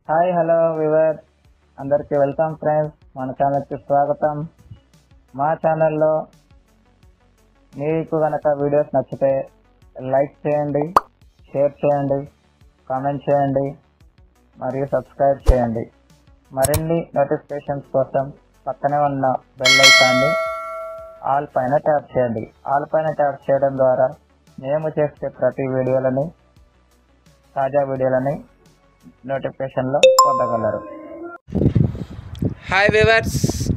Hi hello we were అందరికీ welcome friends. మన ఛానల్కి స్వాగతం. మా ఛానల్లో మీకు కనుక వీడియోస్ నచ్చితే లైక్ చేయండి, షేర్ చేయండి, కామెంట్ చేయండి మరియు సబ్స్క్రైబ్ చేయండి. మరిన్ని నోటిఫికేషన్స్ కోసం పక్కనే ఉన్న బెల్ ఐకాన్ని ఆల్ పైన ట్యాప్ చేయండి. ఆల్ పైన ట్యాప్ చేయడం ద్వారా మేము చేసే ప్రతి వీడియోలని, తాజా వీడియోలని నోటిఫికేషన్లో పొందగలరు. హాయ్ వ్యూవర్స్,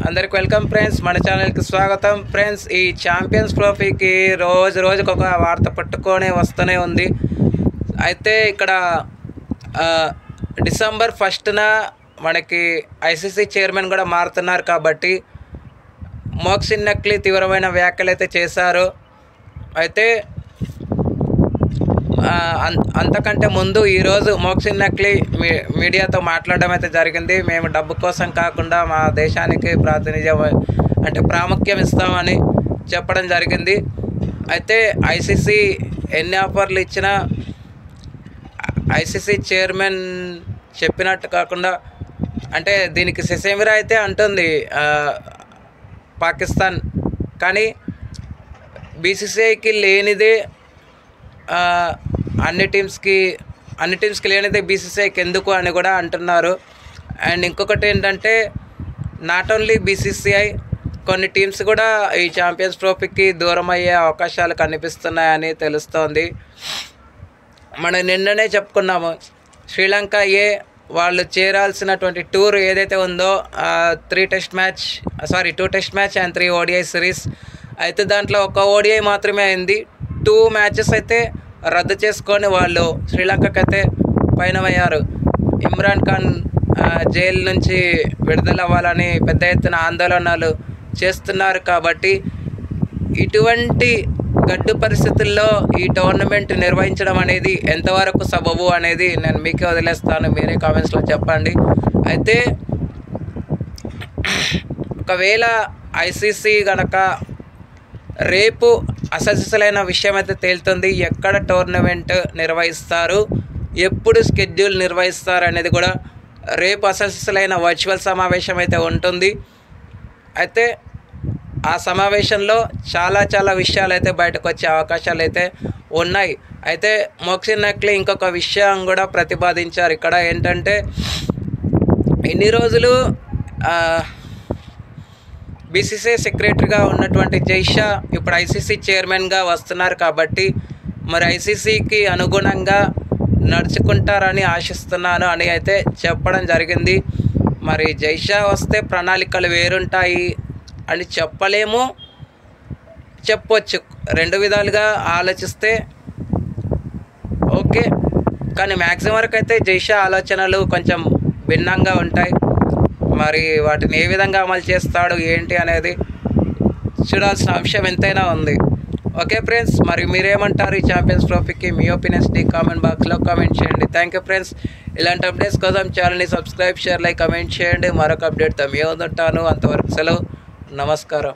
అందరికి వెల్కమ్ ఫ్రెండ్స్. మన ఛానల్కి స్వాగతం ఫ్రెండ్స్. ఈ ఛాంపియన్స్ ట్రోఫీకి రోజుకు ఒక వార్త పట్టుకొని వస్తూనే ఉంది. అయితే ఇక్కడ డిసెంబర్ 1న మనకి ఐసీసీ చైర్మన్ కూడా మారుతున్నారు కాబట్టి మోహసిన్ నఖ్వీ తీవ్రమైన వ్యాఖ్యలు అయితే చేశారు. అయితే అంతకంటే ముందు ఈరోజు మోహసిన్ నఖ్వీ మీడియాతో మాట్లాడడం అయితే జరిగింది. మేము డబ్బు కోసం కాకుండా మా దేశానికి ప్రాముఖ్యం ఇస్తామని చెప్పడం జరిగింది. అయితే ఐసీసీ ఎన్ని ఆఫర్లు ఇచ్చినా ఐసీసీ చైర్మన్ చెప్పినట్టు కాకుండా, అంటే దీనికి సెసేమిరా అయితే అంటుంది పాకిస్తాన్, కానీ బీసీసీఐకి లేనిదే అన్ని టీమ్స్కి లేనిదే బీసీసీఐకి ఎందుకు అని కూడా అంటున్నారు. అండ్ ఇంకొకటి ఏంటంటే, నాట్ ఓన్లీ బీసీసీఐ, కొన్ని టీమ్స్ కూడా ఈ ఛాంపియన్స్ ట్రోఫీకి దూరం అయ్యే అవకాశాలు కనిపిస్తున్నాయని తెలుస్తోంది. మనం నిన్ననే చెప్పుకున్నాము, శ్రీలంక వాళ్ళు చేరాల్సినటువంటి టూర్ ఏదైతే ఉందో 2 test match and 3 ODI series. అయితే దాంట్లో ఒక ODI మాత్రమే అయింది. 2 మ్యాచెస్ అయితే రద్దు చేసుకొని వాళ్ళు శ్రీలంకకి అయితే పయనమయ్యారు. ఇమ్రాన్ ఖాన్ జైలు నుంచి విడుదల అవ్వాలని పెద్ద ఎత్తున ఆందోళనలు చేస్తున్నారు. కాబట్టి ఇటువంటి గడ్డు పరిస్థితుల్లో ఈ టోర్నమెంట్ నిర్వహించడం అనేది ఎంతవరకు సబబు అనేది నేను మీకే వదిలేస్తాను, మీరే కామెంట్స్లో చెప్పండి. అయితే ఒకవేళ ఐసీసీ గనక రేపు అసలు విషయం అయితే తేలుతుంది. ఎక్కడ టోర్నమెంట్ నిర్వహిస్తారు, ఎప్పుడు షెడ్యూల్ నిర్వహిస్తారు అనేది కూడా రేపు అసలైన వర్చువల్ సమావేశం అయితే ఉంటుంది. అయితే ఆ సమావేశంలో చాలా విషయాలు అయితే బయటకు వచ్చే అవకాశాలు అయితే ఉన్నాయి. అయితే మోహసిన్ నఖ్వీ ఇంకొక విషయం కూడా ప్రతిపాదించారు. ఇక్కడ ఏంటంటే, ఇన్ని రోజులు బీసీసీఐ సెక్రటరీగా ఉన్నటువంటి జైషా ఇప్పుడు ఐసీసీ చైర్మన్గా వస్తున్నారు. కాబట్టి మరి ఐసీసీకి అనుగుణంగా నడుచుకుంటారని ఆశిస్తున్నాను అని అయితే చెప్పడం జరిగింది. మరి జైషా వస్తే ప్రణాళికలు వేరుంటాయి అని చెప్పలేము, చెప్పొచ్చు. 2 విధాలుగా ఆలోచిస్తే ఓకే, కానీ మ్యాక్సిమం వరకు అయితే జైషా ఆలోచనలు కొంచెం భిన్నంగా ఉంటాయి. మరి వాటిని ఏ విధంగా అమలు చేస్తాడు ఏంటి అనేది చూడాల్సిన అంశం ఎంతైనా ఉంది. ఓకే ఫ్రెండ్స్, మరి మీరేమంటారు ఈ ఛాంపియన్స్ ట్రోఫీకి? మీ ఒపీనియన్స్ కామెంట్ బాక్స్లో కామెంట్ చేయండి. Thank you friends. ఇలాంటి అప్డేట్స్ కోసం ఛానల్ని సబ్స్క్రైబ్, షేర్, లైక్, కామెంట్ చేయండి. మరొక అప్డేట్తో మీ ఉంటాను. అంతవరకు సెలవు, నమస్కారం.